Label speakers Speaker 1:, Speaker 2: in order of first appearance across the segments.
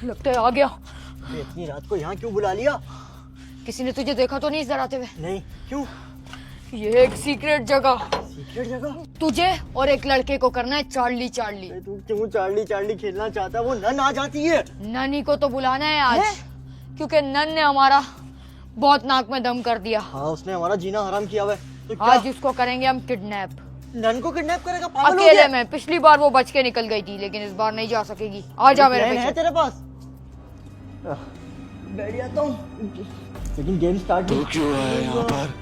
Speaker 1: लगता है आ गया।
Speaker 2: इतनी रात को यहाँ क्यों बुला लिया?
Speaker 1: किसी ने तुझे देखा तो नहीं इस डराते हुए?
Speaker 2: नहीं, क्यों?
Speaker 1: ये एक सीक्रेट जगह,
Speaker 2: सीक्रेट जगह?
Speaker 1: तुझे और एक लड़के को करना है चार्ली चार्ली।
Speaker 2: तू क्यों चार्ली चार्ली खेलना चाहता है? वो नन आ जाती है।
Speaker 1: ननी को तो बुलाना है आज क्योंकि नन ने हमारा बहुत नाक में दम कर दिया।
Speaker 2: हाँ, उसने हमारा जीना हराम किया हुआ है। तो क्या?
Speaker 1: आज उसको करेंगे हम किडनैप।
Speaker 2: नन को किडनैप करेगा? पागल हो
Speaker 1: अकेले
Speaker 2: गया?
Speaker 1: में। पिछली बार वो बच के निकल गई थी लेकिन इस बार नहीं जा सकेगी। आ जा मेरे
Speaker 2: प्लान है
Speaker 1: पीछे।
Speaker 2: तेरे पास? बैठ जाता हूँ, लेकिन गेम स्टार्ट
Speaker 3: तू क्यों है यहाँ पर?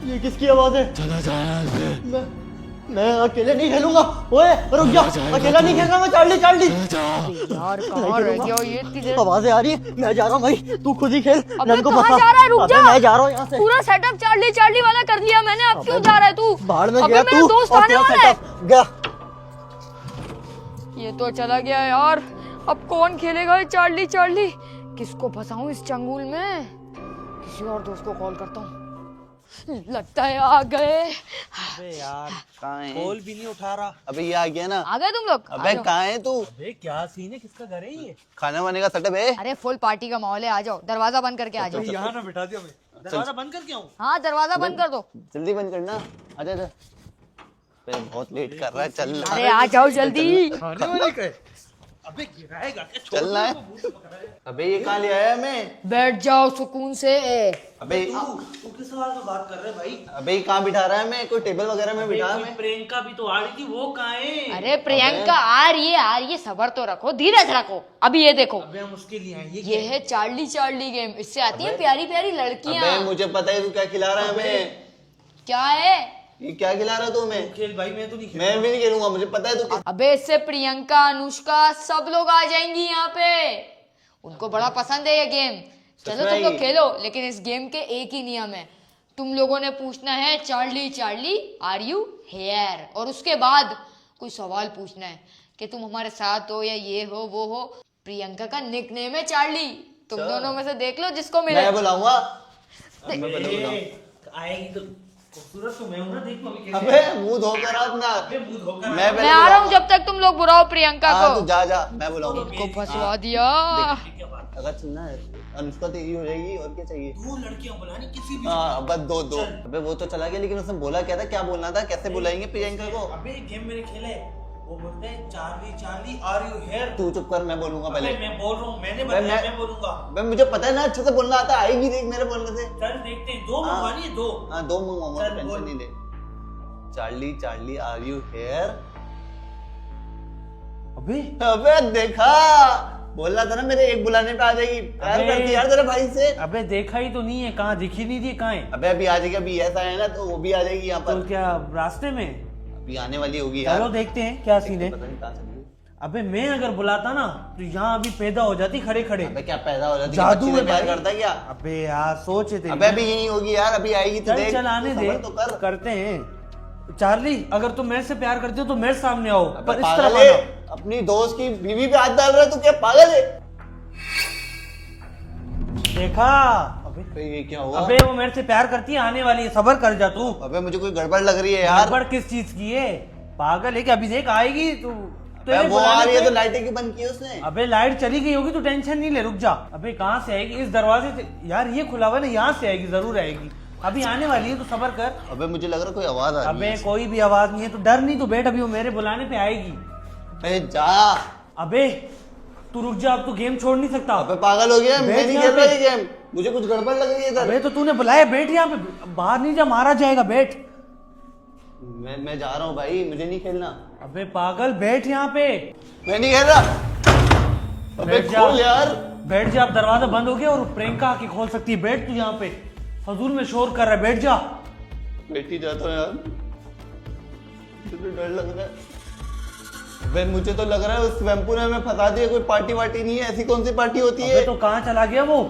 Speaker 2: ये किसकी आवाज है?
Speaker 3: चला जा यहाँ से।
Speaker 2: मैं अकेले नहीं खेलूंगा। ओए रुक जा, अकेला नहीं खेलना मैं। चार्ली चार्ली
Speaker 1: यार कहाँ रह गया ये इतनी देर?
Speaker 2: आवाजें आ रही है। मैं जा रहा हूँ भाई, तू खुद ही खेल।
Speaker 1: अबे
Speaker 2: नन को
Speaker 1: कहाँ
Speaker 2: फंसा।
Speaker 1: जा रहा है? रुक
Speaker 2: अबे
Speaker 1: जा।
Speaker 2: मैं जा रहा हूँ यहाँ से।
Speaker 1: पूरा सेटअप चार्ली चार्ली वाला कर लिया मैंने। अब क्यों जा रहा है तू?
Speaker 2: बाहर में
Speaker 1: अबे
Speaker 2: गया
Speaker 1: मेरा
Speaker 2: तू
Speaker 1: दोस्त
Speaker 2: और
Speaker 1: आने
Speaker 2: तेरा
Speaker 1: वाला है।
Speaker 2: सेटअप गया।
Speaker 1: ये तो चला गया यार। अब कौन खेलेगा ये चार्ली चार्ली? किसको फंसाऊं इस चंगुल में? किसी और दोस्त को कॉल करता हूँ। लगता है आ गए।
Speaker 4: अबे यार,
Speaker 3: कहाँ है?
Speaker 4: कॉल भी नहीं उठा रहा।
Speaker 3: अबे ये आ गया ना।
Speaker 1: आ गए तुम लोग?
Speaker 3: अबे
Speaker 1: आ जाओ।
Speaker 3: कहाँ है तू?
Speaker 4: अबे क्या सीन है, किसका घर है ये?
Speaker 3: खाना वाने का सेटअप है?
Speaker 1: अरे फुल पार्टी का माहौल है। आ जाओ, दरवाजा बंद करके आ जाओ।
Speaker 4: यहाँ ना बिठा दिया हमें। दरवाजा बंद करके आऊं?
Speaker 1: हाँ दरवाजा बंद कर दो।
Speaker 3: जल्दी बंद करना। आजा आजा। अबे बहुत लेट कर रहा है, चल।
Speaker 1: अरे आ जाओ जल्दी।
Speaker 4: खाने वाले का है? अबे गिराएगा क्या? छोड़
Speaker 3: चलना है। अबे ये कहाँ ले आया हमें?
Speaker 1: बैठ जाओ सुकून से।
Speaker 3: अबे
Speaker 4: तू किस सवाल में बात कर रहे भाई?
Speaker 3: अबे ये कहाँ बिठा रहा है हमें? कोई टेबल वगैरह में बिठा हमें।
Speaker 4: प्रियंका भी तो आ रही थी, वो कहाँ है?
Speaker 1: अरे प्रियंका आ रही है। सबर तो रखो, धीरज रखो। अभी ये देखो,
Speaker 4: अबे हम उसके लिए आए।
Speaker 1: ये है चार्ली चार्ली गेम। इससे आती है प्यारी प्यारी लड़कियां।
Speaker 3: अबे मुझे पता है तू क्या खिला रहा है हमें।
Speaker 1: क्या है?
Speaker 3: ये क्या खिला रहा है तू हमें?
Speaker 4: खेल भाई, मैं तो नहीं खेल।
Speaker 3: मैं भी नहीं खेलूंगा, मुझे पता है तू क्या।
Speaker 1: अबे इससे प्रियंका अनुष्का सब लोग आ जाएंगी यहाँ पे। उनको बड़ा पसंद है ये गेम। चलो तुम लोग खेलो, लेकिन इस गेम के एक ही नियम है। तुम लोगों ने पूछना है Charlie Charlie are you here, और उसके बाद कोई सवाल पूछना है कि तुम हमारे साथ हो या ये हो वो हो। प्रियंका का निकनेम है चार्ली। तुम दोनों में से देख लो जिसको मिले।
Speaker 3: मैं बुलाऊंगा।
Speaker 4: आएगी तो खूबसूरत तो मैं हूं ना। देखो अभी कैसे।
Speaker 3: अबे मुंह धोकर अपना।
Speaker 4: अबे मुंह धोकर।
Speaker 3: मैं
Speaker 1: मैं आ रहा हूँ जब तक तुम लोग बुलाओ प्रियंका
Speaker 3: हाँ
Speaker 1: को।
Speaker 3: तू जा जा, मैं बुलाऊंगा।
Speaker 1: को फंसवा दिया।
Speaker 3: अगर सुनना है अनुष्का तेरी हो जाएगी और क्या चाहिए?
Speaker 4: दो लड़कियां बुलानी किसी भी।
Speaker 3: हाँ बस दो दो। अबे वो तो चला गया, लेकिन उसने बोला क्या था? क्या बोलना था? कैसे बुलाएंगे प्रियंका को?
Speaker 4: अबे गेम मैंने खेला है। वो बोलते हैं Charlie Charlie are you here.
Speaker 3: तू चुप कर, मैं बोलूंगा
Speaker 4: अबे
Speaker 3: पहले।
Speaker 4: मैं बोल रहा हूँ, मैंने बताया मैं बोलूंगा।
Speaker 3: अबे मुझे पता है ना, अच्छे से बोलना आता है। आएगी देख मेरे बोलने से।
Speaker 4: चल देखते हैं। दो मंगवानी है, दो।
Speaker 3: हाँ दो मंगवाऊंगा,
Speaker 4: चल,
Speaker 3: टेंशन
Speaker 4: बोल।
Speaker 3: नहीं ले। Charlie Charlie are you here?
Speaker 4: अबे
Speaker 3: अबे देखा, बोला था ना मेरे एक बुलाने पे आ जाएगी। प्यार
Speaker 4: अबे।
Speaker 3: करती यार तेरे भाई से।
Speaker 4: अबे देखा ही तो नहीं है, कहाँ दिखी नहीं थी, कहाँ है?
Speaker 3: अबे अभी आ जाएगी। अभी ऐसा है ना तो वो भी आ जाएगी यहाँ
Speaker 4: तो
Speaker 3: पर।
Speaker 4: क्या रास्ते में?
Speaker 3: अभी आने वाली होगी यार।
Speaker 4: चलो देखते हैं क्या सीन है।
Speaker 3: पता नहीं कहाँ चली गई।
Speaker 4: अबे मैं अगर बुलाता ना तो यहाँ अभी पैदा हो जाती खड़े खड़े।
Speaker 3: अबे क्या पैदा हो जाती?
Speaker 4: जादू
Speaker 3: बच्ची से
Speaker 4: है
Speaker 3: प्यार
Speaker 4: भाई।
Speaker 3: करता है क्या?
Speaker 4: अबे यार सोच थे।
Speaker 3: अबे अभी यही होगी यार, अभी आएगी तो
Speaker 4: चल
Speaker 3: देख।
Speaker 4: चल आने
Speaker 3: तू
Speaker 4: दे,
Speaker 3: सब्र तो कर।
Speaker 4: करते हैं। चार्ली अगर तुम मेरे से प्यार करते हो तो मेरे सामने आओ,
Speaker 3: अबे
Speaker 4: पर इस
Speaker 3: पागल
Speaker 4: तरफ
Speaker 3: है,
Speaker 4: आना।
Speaker 3: अपनी दोस्त की बीवी पे हाथ डाल रहा है तू, क्या पागल है?
Speaker 4: देखा? अबे
Speaker 3: अबे ये क्या हुआ?
Speaker 4: अबे वो मेरे से प्यार करती है, आने वाली है, सबर कर जा तू।
Speaker 3: अबे मुझे कोई गड़बड़ लग रही है यार।
Speaker 4: गड़बड़ किस चीज की है? पागल है कि अभी देख आएगी तू।
Speaker 3: अबे वो आ रही है तो लाइटें क्यों बंद की है उसने?
Speaker 4: अबे लाइट चली गई होगी तो टेंशन नहीं ले, रुक जा। अबे कहाँ से आएगी? इस दरवाजे से यार, ये खुला हुआ है ना, यहाँ से आएगी, जरूर आएगी। अभी आने वाली है तो सबर कर।
Speaker 3: अबे मुझे लग रहा है कोई आवाज आ रही
Speaker 4: अबे
Speaker 3: है।
Speaker 4: कोई भी आवाज नहीं है तो डर नहीं, तो बैठ, अभी वो मेरे बुलाने पे आएगी।
Speaker 3: अबे जा।
Speaker 4: अबे तू रुक जा, अब तू गेम छोड़ नहीं सकता।
Speaker 3: अबे पागल हो गया, मैं
Speaker 4: बैठ
Speaker 3: नहीं
Speaker 4: यहाँ
Speaker 3: खेल रहा
Speaker 4: पे।
Speaker 3: ये गेम। मुझे कुछ गड़बड़ लग रही है इधर।
Speaker 4: अबे तो तूने बुलाया, बैठ यहाँ पे, बाहर नहीं जा, मारा जाएगा, बैठ।
Speaker 3: मैं जा रहा हूँ भाई, मुझे नहीं खेलना।
Speaker 4: अबे पागल बैठ यहाँ पे।
Speaker 3: मैं नहीं खेल रहा। अबे
Speaker 4: बैठ जा।
Speaker 3: खोल यार।
Speaker 4: बैठ जा, अब दरवाजा बंद हो गया और प्रियंका आके खोल सकती है। बैठ तू यहाँ पे, फजूल में शोर कर रहा है, बैठ जा।
Speaker 3: बैठ ही जाता हूँ यार, मुझे तो डर लग रहा है। अबे मुझे तो लग रहा है उस वैम्पू ने हमें फंसा दिया। कोई पार्टी वार्टी नहीं है, ऐसी कौन सी पार्टी होती
Speaker 4: अबे
Speaker 3: है?
Speaker 4: तो कहाँ चला गया वो?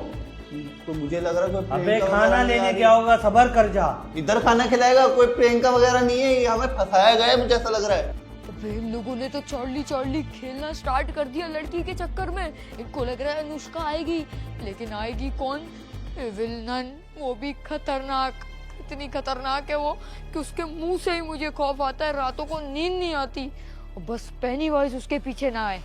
Speaker 3: तो मुझे लग रहा है कोई
Speaker 4: अबे
Speaker 3: प्रियंका
Speaker 4: खाना
Speaker 3: वगैरह नहीं आ
Speaker 4: लेने
Speaker 3: रही।
Speaker 4: क्या होगा, सबर कर जा।
Speaker 3: इधर खाना खिलाएगा कोई? प्रियंका वगैरह नहीं है, ये हमें फंसाया गया है, मुझे ऐसा लग रहा है।
Speaker 1: अबे इन लोगों ने तो चार्ली चार्ली खेलना स्टार्ट कर दिया लड़की के चक्कर में। इनको लग रहा है अनुष्का आएगी, लेकिन आएगी कौन? एविल नन, वो भी खतरनाक। इतनी खतरनाक है वो कि उसके मुंह से ही मुझे खौफ आता है। रातों को नींद नहीं आती, और बस पेनी वाइज उसके पीछे ना आए,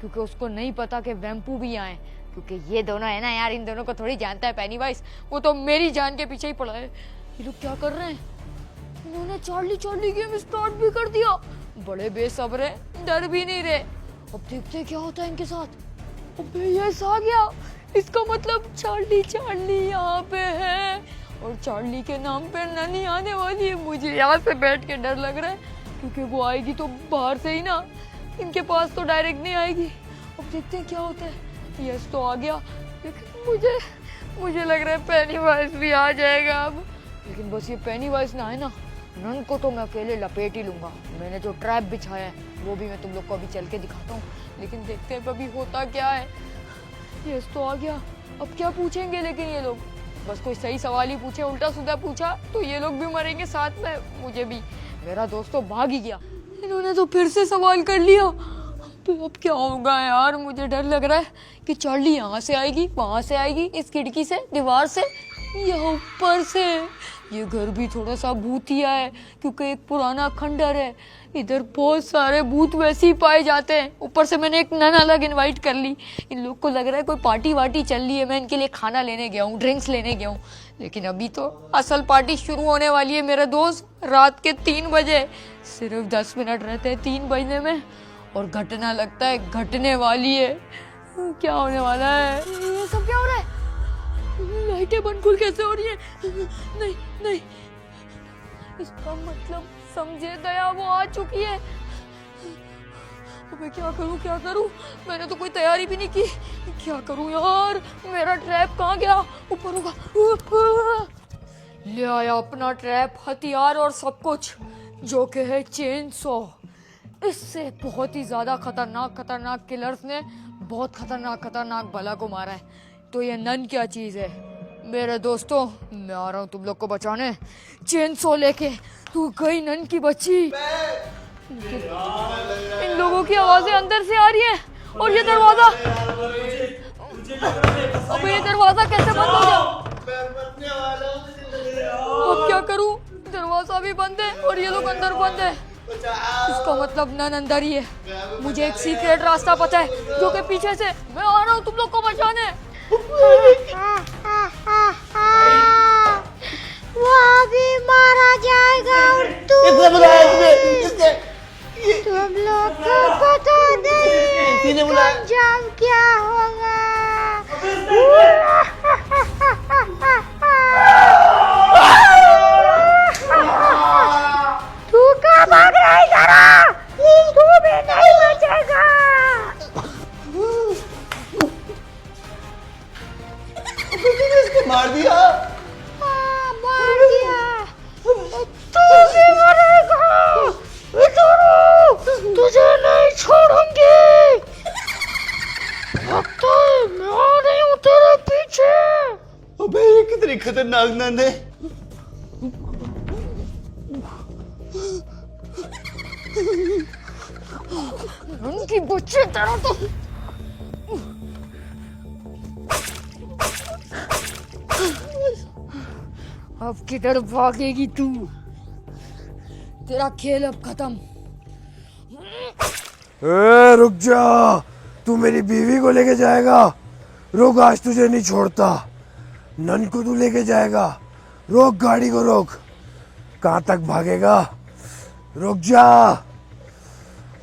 Speaker 1: क्योंकि उसको नहीं पता कि वैम्पू भी आए, क्योंकि ये दोनों है ना यार, इन दोनों को थोड़ी जानता है पेनीवाइज, वो तो मेरी जान के पीछे ही पड़ा है। ये लोग क्या कर रहे हैं? इन्होंने चार्ली चार्ली गेम स्टार्ट भी कर दिया। बड़े बेसब्र हैं, डर भी नहीं रहे। अब देखते हैं क्या होता है इनके साथ। अबे यस आ गया, इसका मतलब चार्ली चार्ली यहाँ पे है और चार्ली के नाम पे ननी आने वाली है। मुझे यहाँ से बैठ के डर लग रहा है, क्योंकि वो आएगी तो बाहर से ही ना, इनके पास तो डायरेक्ट नहीं आएगी। अब देखते हैं क्या होता है। यस तो आ गया, लेकिन मुझे लग रहा है पेनीवाइज भी आ जाएगा अब। लेकिन बस ये पेनीवाइज ना है ना, नन को तो मैं अकेले लपेट ही लूंगा। मैंने जो ट्रैप बिछाया है वो भी मैं तुम लोग को अभी चल के दिखाता हूँ, लेकिन देखते हैं अभी होता क्या है। यस तो आ गया, अब क्या पूछेंगे लेकिन ये लोग? बस कोई सही सवाल ही पूछे, उल्टा सीधा पूछा तो ये लोग भी मरेंगे साथ में, मुझे भी। मेरा दोस्त तो भाग ही गया, इन्होंने तो फिर से सवाल कर लिया। तो अब क्या होगा यार, मुझे डर लग रहा है कि चार्ली यहाँ से आएगी, वहां से आएगी, इस खिड़की से, दीवार से, या ऊपर से। ये घर भी थोड़ा सा भूतिया है क्योंकि एक पुराना खंडर है, इधर बहुत सारे भूत वैसे ही पाए जाते हैं। ऊपर से मैंने एक नन अलग इनवाइट कर ली। इन लोग को लग रहा है कोई पार्टी वार्टी चल रही है, मैं इनके लिए खाना लेने गया हूँ, ड्रिंक्स लेने गया हूँ। लेकिन अभी तो असल पार्टी शुरू होने वाली है मेरे दोस्त, रात के 3 बजे। सिर्फ 10 मिनट रहते हैं 3 बजने में, और घटना लगता है घटने वाली है। क्या होने वाला है? ये सब क्या हो रहा है? लाइटें बंद खुल कैसे हो रही है? नहीं नहीं, इसका मतलब समझे दया वो आ चुकी है। अबे क्या करूं? मैंने तो कोई तैयारी भी नहीं की। क्या करूं यार, मेरा ट्रैप कहाँ गया? ऊपर होगा। ले आया अपना ट्रैप, हथियार और सब कुछ, जो कि है चेन सॉ। इससे बहुत ही ज्यादा खतरनाक किलर्स ने बहुत खतरनाक बला को मारा है। तो ये नन क्या चीज है? मेरे दोस्तों, मैं आ रहा हूँ तुम लोग को बचाने, चेन सॉ लेके। तू गई नन की बच्ची। इन लोगों की आवाजें अंदर से आ रही हैं, और ये दरवाजा, अब ये दरवाजा कैसे बंद हो गया? अब क्या करूं? दरवाजा भी बंद है और ये लोग अंदर बंद है। इसका मतलब नन अंदर ही है। मुझे एक सीक्रेट रास्ता पता है, जो कि पीछे से। मैं आ रहा हूँ तुम लोग को बचाने।
Speaker 5: वो अभी मारा जाएगा और
Speaker 2: इसने बुलाया, इसने
Speaker 5: तुम लोग को पता नहीं
Speaker 2: ने बुलाया।
Speaker 5: अंजाम क्या होगा। तू कहाँ भाग रहा है जरा? तू भी नहीं बचेगा।
Speaker 3: इसको मार दिया।
Speaker 5: हाँ, मार दिया। तू भी मरेगा। तुझे नहीं छोड़ूंगी। लगता है मैं आ रही हूँ तेरे पीछे।
Speaker 3: अबे ये कितनी खतरनाक नन है।
Speaker 1: उनकी बच्चे तेरा तो अब किधर भागेगी तू? तेरा खेल अब खत्म।
Speaker 6: ए, रुक जा। तू मेरी बीवी को लेके जाएगा? रुक, आज तुझे नहीं छोड़ता। नन को तू लेके जाएगा? रोक, गाड़ी को रोक। कहाँ तक भागेगा? रुक जा,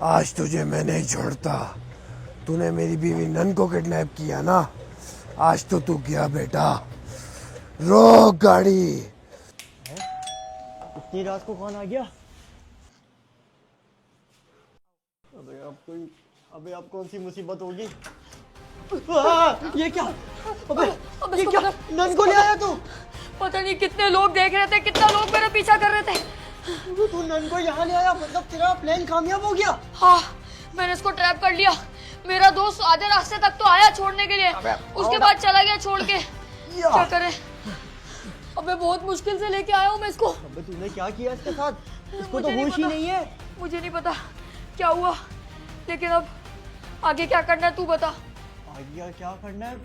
Speaker 6: आज तुझे मैं नहीं छोड़ता। तूने मेरी बीवी नन को किडनैप किया ना, आज तो तू गया बेटा। रोक गाड़ी।
Speaker 2: इतनी रात को कौन आ गया? अबे अब कौन सी मुसीबत होगी? ये क्या?
Speaker 1: अब
Speaker 2: ये
Speaker 1: इसको
Speaker 2: क्या?
Speaker 1: पकड़,
Speaker 2: नन को ले आया तू?
Speaker 1: पता नहीं कितने लोग देख रहे थे, कितना लोग मेरा पीछा कर रहे थे।
Speaker 2: तू नन को यहाँ ले आया, मतलब तेरा प्लान कामयाब हो गया।
Speaker 1: हाँ, मैंने इसको ट्रैप कर लिया। मेरा दोस्त आधे रास्ते तक तो आया छोड़ने के लिए, उसके बाद चला गया छोड़ के। क्या करें? अबे बहुत मुश्किल से लेके आया हूँ मैं इसको।
Speaker 2: अबे तूने क्या किया इसके साथ? इसको तो
Speaker 1: मुझे नहीं
Speaker 2: होश ही
Speaker 1: पता।
Speaker 2: नहीं है।
Speaker 1: मुझे नहीं पता क्या हुआ, लेकिन अब आगे क्या करना है तू बता।
Speaker 2: आगे क्या करना है?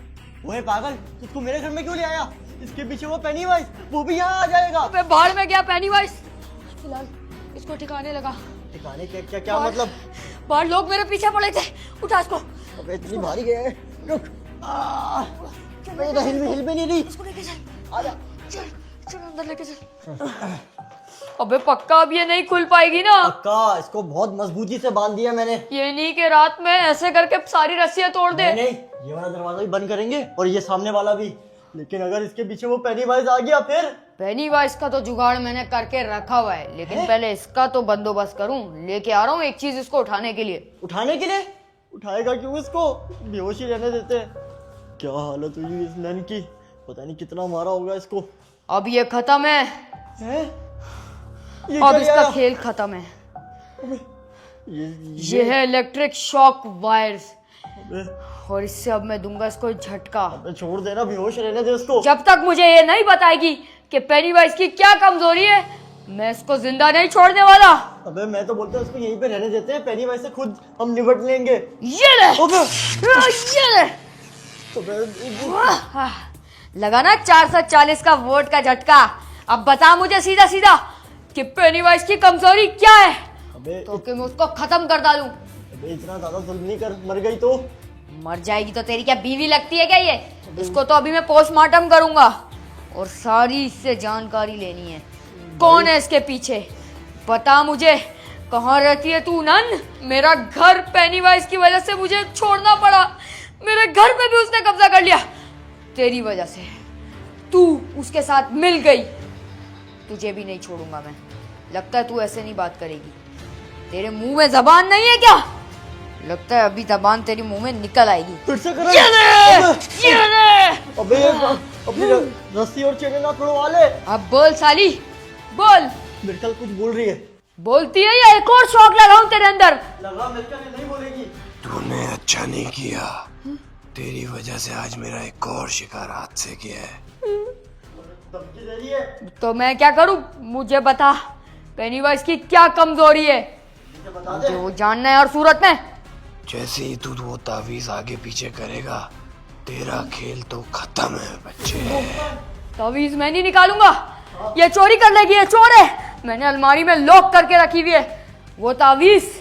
Speaker 2: ओए पागल, इसको मेरे घर में क्यों ले आया? इसके पीछे वो पेनीवाइज, वो भी यहाँ आ जाएगा।
Speaker 1: अबे बाहर में गया पेनीवाइज। फिलहाल इसको ठिकाने लगा।
Speaker 2: ठिकाने क्या क्या क्या मतलब?
Speaker 1: बाहर लोग मेरे पीछे पड़े थे। उठा इसको,
Speaker 2: अबे इतनी भारी है, रुक। अबे इधर हिल भी नहीं रही। आजा।
Speaker 1: चल चल अंदर लेके चल। अबे पक्का अब ये नहीं खुल पाएगी ना?
Speaker 2: पक्का, इसको बहुत मजबूती से बांध दिया मैंने।
Speaker 1: ये नहीं कि रात में ऐसे करके सारी रस्सियां तोड़ दे।
Speaker 2: नहीं, ये वाला दरवाजा भी बंद करेंगे और ये सामने वाला भी। लेकिन अगर इसके पीछे वो पेनीवाइज आ गया फिर?
Speaker 1: पेनीवाइज का तो जुगाड़ मैंने करके रखा हुआ है, लेकिन पहले इसका तो बंदोबस्त करूं। लेके आ रहा हूँ एक चीज इसको उठाने के लिए।
Speaker 2: उठाने के लिए? उठाएगा क्यों इसको? बेहोशी रहने देते। क्या हालत हुई इस नन की, पता नहीं कितना मारा होगा इसको।
Speaker 1: अब ये खत्म है,
Speaker 2: हैं? ये
Speaker 1: अब
Speaker 2: क्या
Speaker 1: इसका
Speaker 2: लिया?
Speaker 1: खेल खत्म है।
Speaker 2: ये
Speaker 1: ये है इलेक्ट्रिक शॉक वायर्स,
Speaker 2: अबे,
Speaker 1: और इससे अब मैं दूंगा इसको झटका।
Speaker 2: अबे छोड़ देना, बेहोश रहने दे उसको।
Speaker 1: जब तक मुझे ये नहीं बताएगी कि पेनीवाइज की क्या कमजोरी है, मैं इसको जिंदा नहीं छोड़ने वाला।
Speaker 2: अबे मैं तो बोलता हूँ इसको यहीं पे रहने देते हैं, पेनीवाइज से खुद हम निपट लेंगे।
Speaker 1: ये ले,
Speaker 2: अबे,
Speaker 1: ये ले।
Speaker 2: अबे,
Speaker 1: लगा ना 440 का वोट का झटका। अब बता मुझे सीधा सीधा कि पेनीवाइज की कमजोरी क्या है,
Speaker 2: अबे,
Speaker 1: तो कि मैं उसको खत्म कर डालूं।
Speaker 2: अबे इतना ज्यादा जुल्म नहीं कर, मर गई तो?
Speaker 1: मर जाएगी तो तेरी क्या बीवी लगती है क्या ये? इसको तो अभी मैं पोस्टमार्टम करूंगा और सारी इससे जानकारी लेनी है। कौन है इसके पीछे, बता मुझे। कहाँ रहती है तू नन? मेरा घर पेनीवाइज की वजह से मुझे छोड़ना पड़ा। मेरे घर पे भी उसने कब्जा कर लिया तेरी वजह से। तू उसके साथ मिल गई, तुझे भी नहीं छोड़ूंगा मैं। लगता है तू ऐसे नहीं बात करेगी। तेरे मुंह में जबान नहीं है क्या? लगता है अभी जबान तेरी मुंह में निकल आएगी।
Speaker 2: फिर से करो। अबे अपनी रस्सी और चेने ना तोड़वा ले।
Speaker 1: अब बोल साली, बोल।
Speaker 2: मिर्कल कुछ बोल रही है।
Speaker 1: बोलती है या एक और शौक लगाऊं तेरे अंदर?
Speaker 2: लगा मिर्कल ये नहीं बोलेगी।
Speaker 6: तूने अच्छा नहीं किया, तेरी वजह से आज मेरा एक और शिकार हाथ से गया है।
Speaker 2: धमकी दे रही है।
Speaker 1: तो मैं क्या करूं? मुझे बता, पेनीवाइज की क्या कमजोरी है?
Speaker 2: मुझे बता दे।
Speaker 1: मुझे वो जानना है। और सूरत में
Speaker 6: जैसे ही तू वो तावीज आगे पीछे करेगा, तेरा खेल तो खत्म है बच्चे।
Speaker 1: तावीज मैं नहीं निकालूंगा। ये चोरी कर लेगी, ये चोर है। मैंने अलमारी में लॉक करके रखी हुई है। वो तावीज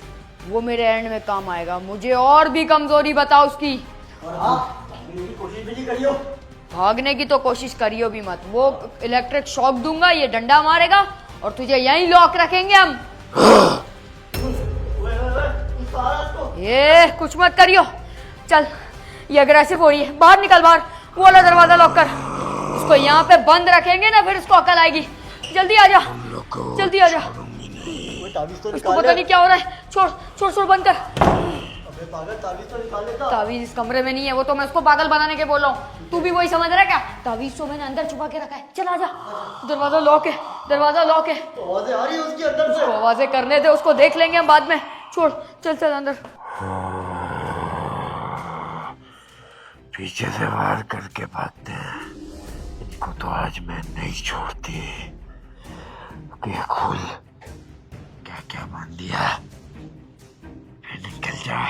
Speaker 1: वो मेरे एंड में काम आएगा। मुझे और भी कमजोरी बता उसकी।
Speaker 2: और हाँ, भागने की कोशिश भी नहीं करियो।
Speaker 1: भागने की तो कोशिश करियो भी मत। वो इलेक्ट्रिक शॉक दूंगा, ये डंडा मारेगा और तुझे यहीं लॉक रखेंगे हम। ये कुछ मत करियो। चल, ये अग्रेसिव हो रही है। बाहर निकल, बाहर। वो वाला दरवाजा लॉक कर। इसको यहाँ पे बंद रखेंगे ना, फिर इसको अकल आएगी। जल्दी आ जा, जल्दी आ जा।
Speaker 2: वो तावीज तो
Speaker 1: इसको
Speaker 2: निकाल
Speaker 1: पता
Speaker 2: ले।
Speaker 1: नहीं क्या हो रहा है। छोड़ छोड़ छोड़, बंद कर।
Speaker 2: अबे पागल, तावीज तो निकाल लेता।
Speaker 1: तावीज इस कमरे में नहीं है, वो तो मैं उसको पागल बनाने के बोल रहा हूँ। तू भी वही समझ रहा है क्या? तावीज तो मैंने अंदर छुपा के रखा है। चल आजा, दरवाजा लॉक है, दरवाजा लॉक है।
Speaker 2: आवाजें आ रही है उसके अंदर से।
Speaker 1: आवाजें करने दे, उसको देख लेंगे हम बाद में। छोड़, चल चल अंदर।
Speaker 6: पीछे से वार करके भागते हैं। इनको तो आज मैं नहीं छोड़ती। ये खोल, क्या क्या बांध दिया? निकल जा।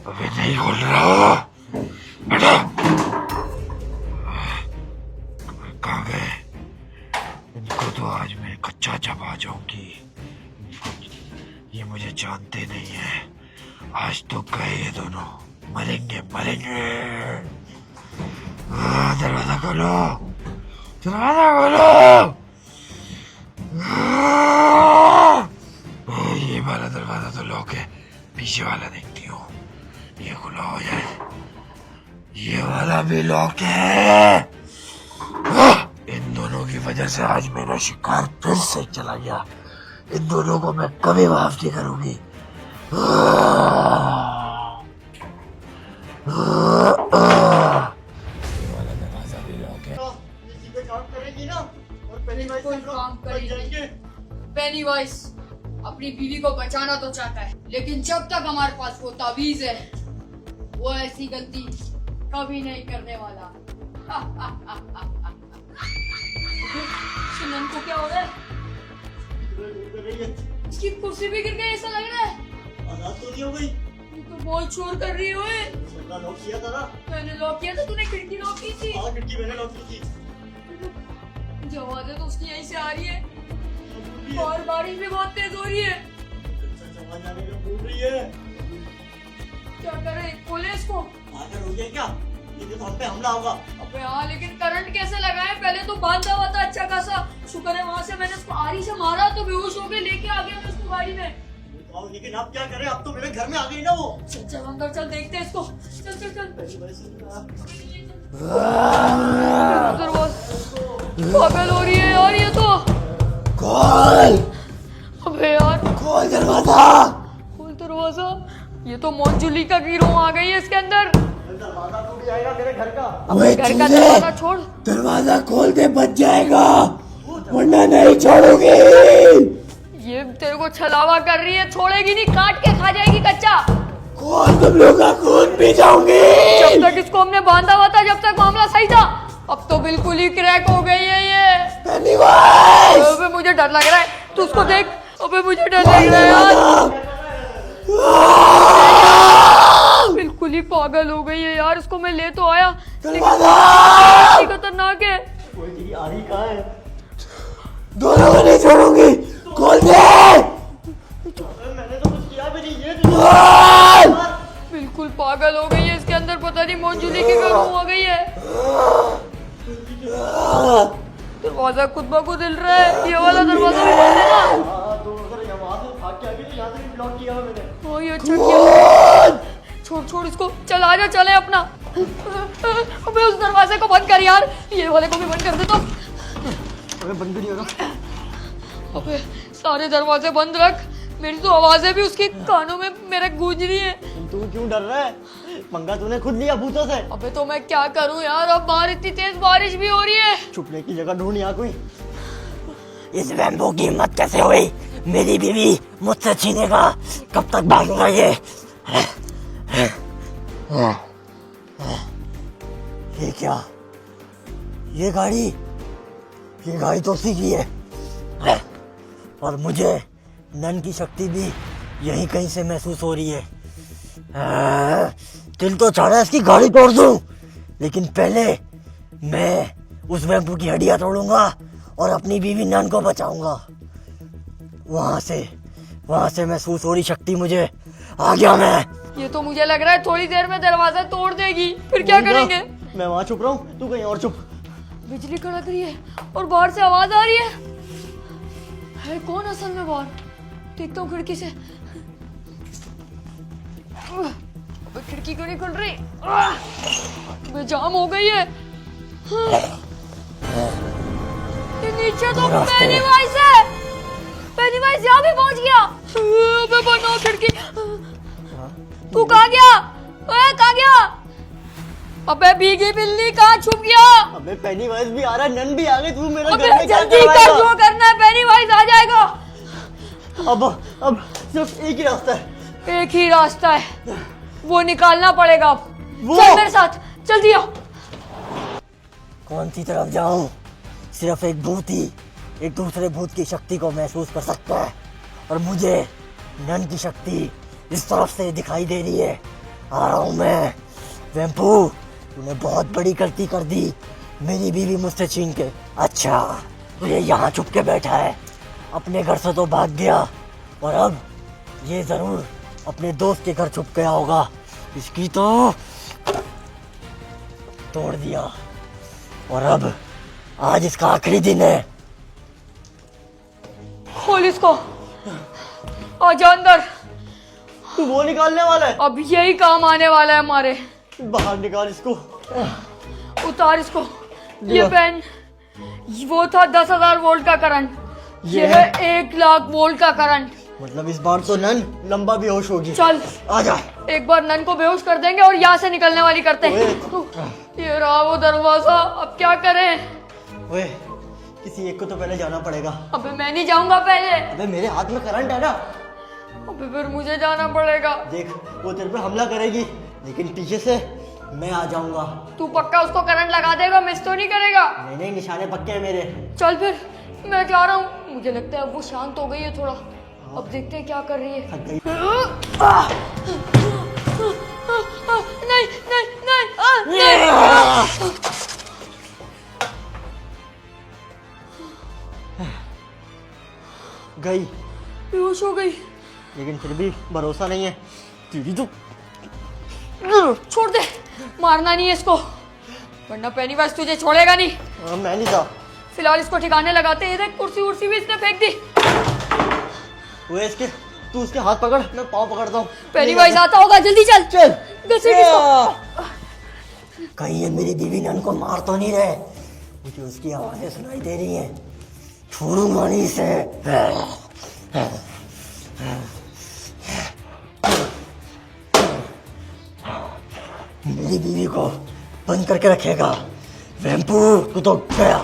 Speaker 6: अबे नहीं खोल रहा। हटो। कहाँ गए? इनको तो आज मैं कच्चा चबा जाऊंगी। ये मुझे जानते नहीं है। आज तो गए ये दोनों, मरेंगे मरेंगे। दरवाजा खोलो, दरवाजा खोलो। ये वाला दरवाजा तो लॉक है, पीछे वाला देखती हूँ। ये खुला हो जाए। ये वाला भी लॉक है। इन दोनों की वजह से आज मेरा शिकार फिर से चला गया। इन दोनों को मैं कभी माफ नहीं करूंगी। ये वाला दरवाजा भी लॉक है।
Speaker 2: इसी पे काम करेगी ना, और पेनीवाइज से हम लोग
Speaker 1: काम
Speaker 2: बच
Speaker 1: करेगी।
Speaker 2: जाएंगे।
Speaker 1: पेनीवाइज अपनी बीवी को बचाना तो चाहता है, लेकिन जब तक हमारे पास वो तावीज है, वो ऐसी गलती कभी नहीं करने वाला। सुनन को क्या हो रहा है?
Speaker 2: कर रही है।
Speaker 1: इसकी कुर्सी भी गिर गई, ऐसा लग रहा है।
Speaker 2: आजाद तो नहीं हो गई।
Speaker 1: तू तो बहुत शोर कर रही है। ओए,
Speaker 2: सबका लॉक किया था ना।
Speaker 1: मैंने लॉक किया था, तूने खिड़की लॉक की थी।
Speaker 2: हाँ, खिड़की मैंने लॉक की थी।
Speaker 1: जो आवाज़ें तो उसकी यहीं से आ रही है, और बारिश भी बहुत तेज हो रही है।
Speaker 2: अच्छा, आवाज आने का बोल रही है।
Speaker 1: क्या करें, खोले इसको?
Speaker 2: आकर हो गया क्या? ये तो हम पे हमला होगा।
Speaker 1: अबे हाँ, लेकिन करंट कैसे लगाए? पहले तो बांधा हुआ था अच्छा खासा, शुक्र है वहाँ से मैंने उसको आरी से मारा तो बेहोश होके लेके आ गया मैं उसको गाड़ी में।
Speaker 2: बताओ, लेकिन अब क्या करें? अब तो मेरे घर में आ गई ना वो।
Speaker 1: चल चल अंदर चल, देखते हैं इसको। चल चल चल। पागल हो रही है यार ये तो।
Speaker 6: खोल
Speaker 1: अबे यार
Speaker 6: खोल दरवाजा।
Speaker 1: खोल दरवाजा। ये तो मोंजुली का गिरोह आ गई है इसके अंदर।
Speaker 2: दरवाजा टूट जाएगा मेरे घर का।
Speaker 6: अबे
Speaker 1: घर का
Speaker 6: चूजे,
Speaker 1: दरवाजा छोड़।
Speaker 6: दरवाजा खोल दे, बच जाएगा, वरना नहीं छोड़ूंगी।
Speaker 1: ये तेरे को छलावा कर रही है, छोड़ेगी नहीं, काट के खा जाएगी कच्चा।
Speaker 6: कौन तुम लोग का खून पी जाऊंगी।
Speaker 1: जब तक इसको हमने बांधा हुआ था, जब तक मामला सही था, अब तो बिल्कुल ही क्रैक हो गई है ये।
Speaker 6: पेनीवाइज,
Speaker 1: अबे मुझे डर लग रहा है, तू उसको देख। अबे मुझे डर लग रहा है यार, बिल्कुल ही पागल हो गई है यार। इसको मैं ले तो आया, लेकिन खतरनाक है।
Speaker 2: कोई तेरी आरी कहाँ है?
Speaker 6: दोनों को नहीं छोड़ूंगी, खोल दे।
Speaker 2: मैंने तो कुछ किया भी नहीं। ये तो
Speaker 6: खोल।
Speaker 1: बिल्कुल पागल हो गई है इसके अंदर, पता नहीं मोंजुली की क्या हो गई है। दरवाजा खुद ब खुद हिल रहा है, ये वाला दरवाजा भी बंद है ना।
Speaker 2: हाँ, तो अगर यहाँ से भाग के आ गई तो यहाँ से भी ब्लॉक किया मैंने।
Speaker 1: हाँ ये अच्छा किया। छोड़ छोड़ इसको, चल आजा, चले अपना। अबे उस दरवाजे को बंद कर यार, ये वाले को भी बंद कर दे तो।
Speaker 2: अबे बंद नहीं होगा।
Speaker 1: अबे सारे दरवाजे बंद रख, मेरी तो आवाजें भी उसके कानों में मेरे गूंज रही है।
Speaker 2: तू क्यों डर रहा है? पंगा तूने खुद लिया भूतों से।
Speaker 1: अबे तो मैं क्या करूं यार, अब बाहर इतनी तेज बारिश भी हो रही है।
Speaker 2: छुपने की जगह ढूंढ यहाँ कोई।
Speaker 6: इस वेम्बो की हिम्मत कैसे हुई मेरी बीवी मुझसे छीनेगा? कब तक भागूंगा ये? ये क्या? ये गाड़ी तो उसी की है। और मुझे नन की शक्ति भी यहीं कहीं से महसूस हो रही है। दिल तो चाह रहा है इसकी गाड़ी तोड़ दूं, लेकिन पहले मैं उस वेम्पू की हड्डियां तोड़ूंगा और अपनी बीवी नन को बचाऊंगा। वहां से महसूस हो रही शक्ति मुझे। आ गया मैं।
Speaker 1: ये तो मुझे लग रहा है थोड़ी देर में दरवाजा तोड़ देगी, फिर क्या करेंगे?
Speaker 2: मैं वहाँ छुप रहा हूँ, तू कहीं और छुप।
Speaker 1: बिजली कड़क रही है और बाहर से आवाज आ रही है कौन असल में बाहर? देखता हूँ खिड़की से। अबे खिड़की क्यों नहीं खुल रही? अबे जाम हो गई है। ये नीचे तो पेनीवाइज है। पेनीवाइज यहाँ भी पहुंच गया। अबे बनाओ खिड़की। तू कहाँ गया? ओए कहाँ गया? अबे भीगी बिल्ली कहाँ छुप गया?
Speaker 2: अबे पेनीवाइज भी आ रहा है, नन भी आ गई। तू मेरे
Speaker 1: अबे
Speaker 2: घर में क्या
Speaker 1: जल्दी कर,
Speaker 2: करवाएगा?
Speaker 1: जो करना है, पेनीवाइज आ जाएगा।
Speaker 2: अब सिर्फ एक ही रास्ता है।
Speaker 1: एक ही रास्ता है, वो निकालना पड़ेगा अब।
Speaker 2: वो?
Speaker 1: चल मेरे साथ, जल्दी आओ।
Speaker 6: कौन सी तरफ जाऊं? सिर्फ एक भूत ही एक दूसरे भूत की शक्ति को महसूस कर सकता है, और मुझे नन की शक्ति इस तरफ से दिखाई दे रही है। आ रहा हूं मैं। वेम्पू, तूने बहुत बड़ी गलती कर दी, मेरी बीवी मुझसे छीन के। अच्छा, तो ये यहाँ छुप के बैठा है, अपने घर से तो भाग गया, और अब ये जरूर अपने दोस्त के घर छुप गया होगा। इसकी तो तोड़ दिया, और अब आज इसका आखिरी दिन है।
Speaker 1: खोल इसको, आजा अंदर।
Speaker 2: तू वो निकालने वाला है?
Speaker 1: अब यही काम आने वाला है हमारे।
Speaker 2: बाहर निकाल इसको।
Speaker 1: उतार इसको। ये
Speaker 2: दिया।
Speaker 1: पेन, वो था 10,000 वोल्ट का करंट, ये है 1,00,000 वोल्ट का करंट।
Speaker 2: मतलब इस बार तो नन लंबा बेहोश होगी।
Speaker 1: चल
Speaker 2: आजा।
Speaker 1: एक बार नन को बेहोश कर देंगे और यहाँ से निकलने वाली करते हैं। ये रहा वो दरवाजा, अब क्या करें?
Speaker 2: ओए, किसी एक को तो पहले जाना पड़ेगा।
Speaker 1: अबे मैं नहीं जाऊंगा पहले।
Speaker 2: अबे मेरे हाथ में करंट है ना।
Speaker 1: अबे फिर मुझे जाना पड़ेगा।
Speaker 2: देख, वो तेरे पे हमला करेगी, लेकिन पीछे से मैं आ जाऊंगा।
Speaker 1: तू पक्का उसको करंट लगा देगा, मिस तो नहीं करेगा?
Speaker 2: नहीं, निशाने पक्के हैं मेरे।
Speaker 1: चल फिर मैं जा रहा हूँ। मुझे लगता है अब वो शांत हो गई है थोड़ा, अब देखते हैं क्या कर रही है।
Speaker 2: थक गई।
Speaker 1: नहीं नहीं नहीं,
Speaker 2: गई,
Speaker 1: बेहोश हो गई।
Speaker 2: लेकिन फिर भी भरोसा नहीं है। तेरी तो
Speaker 1: छोड़ दे, मारना नहीं है इसको, वरना पेनीवाइज तुझे छोड़ेगा नहीं।
Speaker 2: मैं नहीं था।
Speaker 1: फिलहाल इसको ठिकाने लगाते हैं। देख कुर्सी उर्सी भी इसने फेंक दी।
Speaker 2: वो इसके, तू उसके हाथ पकड़, मैं पाँव पकड़ता हूँ।
Speaker 1: पेनीवाइज आता होगा, जल्दी चल
Speaker 2: चल।
Speaker 1: घसीट इसको।
Speaker 6: कहीं ये मेरी बीवी नन को मार तो नहीं रहे, मुझे उसकी आवाजें सुनाई दे रही हैं। छोड़ूंगा नहीं इसे। मेरी बीवी को बंद करके रखेगा। वैम्पू तू तो गया,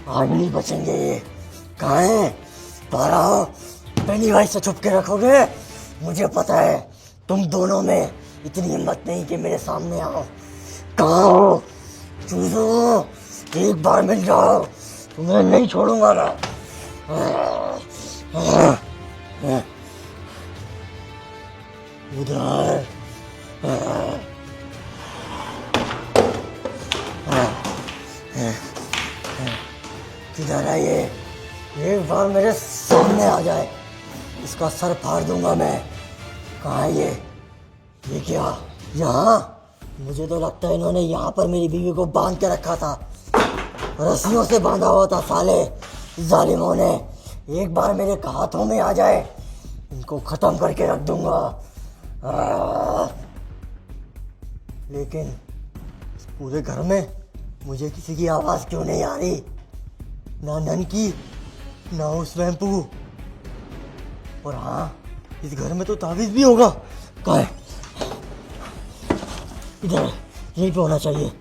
Speaker 6: आज नहीं बचेंगे ये। कहाँ है? बारह हो, पेनीवाइज से छुप के रखोगे? मुझे पता है तुम दोनों में इतनी हिम्मत नहीं कि मेरे सामने आओ। कहाँ हो? चूजो, एक बार मिल जाओ, तुम्हें नहीं छोड़ूंगा ना। उधर किधर है ये? एक बार मेरे सामने आ जाए, इसका सर फाड़ दूंगा मैं। कहाँ है ये? ये क्या यहाँ? मुझे तो लगता है इन्होंने यहाँ पर मेरी बीवी को बांध के रखा था, रस्सियों से बांधा हुआ था साले जालिमों ने। एक बार मेरे हाथों में आ जाए, इनको खत्म करके रख दूंगा। लेकिन इस पूरे घर में मुझे किसी की आवाज क्यों नहीं आ रही? ना नन की, ना उस वैम्पू। और हाँ, इस घर में तो ताबीज भी होगा। कहाँ है? इधर यहीं पे होना चाहिए।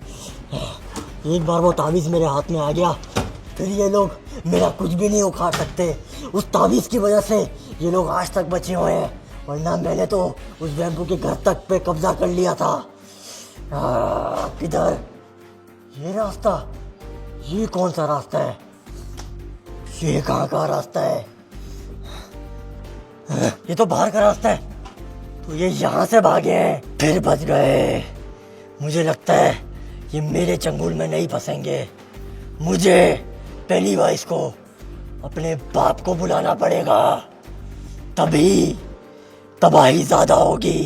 Speaker 6: एक बार वो ताबीज मेरे हाथ में आ गया, फिर ये लोग मेरा कुछ भी नहीं उखाड़ सकते। उस ताबीज की वजह से ये लोग आज तक बचे हुए हैं, वरना मैंने तो उस वैम्पू के घर तक पे कब्जा कर लिया था। किधर? ये रास्ता? ये कौन सा रास्ता है? ये कहाँ का रास्ता है? ये तो बाहर का रास्ता है। तो ये यहाँ से भागे हैं, फिर बच गए। मुझे लगता है ये मेरे चंगुल में नहीं फंसेंगे। मुझे पेनीवाइज को अपने बाप को बुलाना पड़ेगा, तभी तबाही ज्यादा होगी।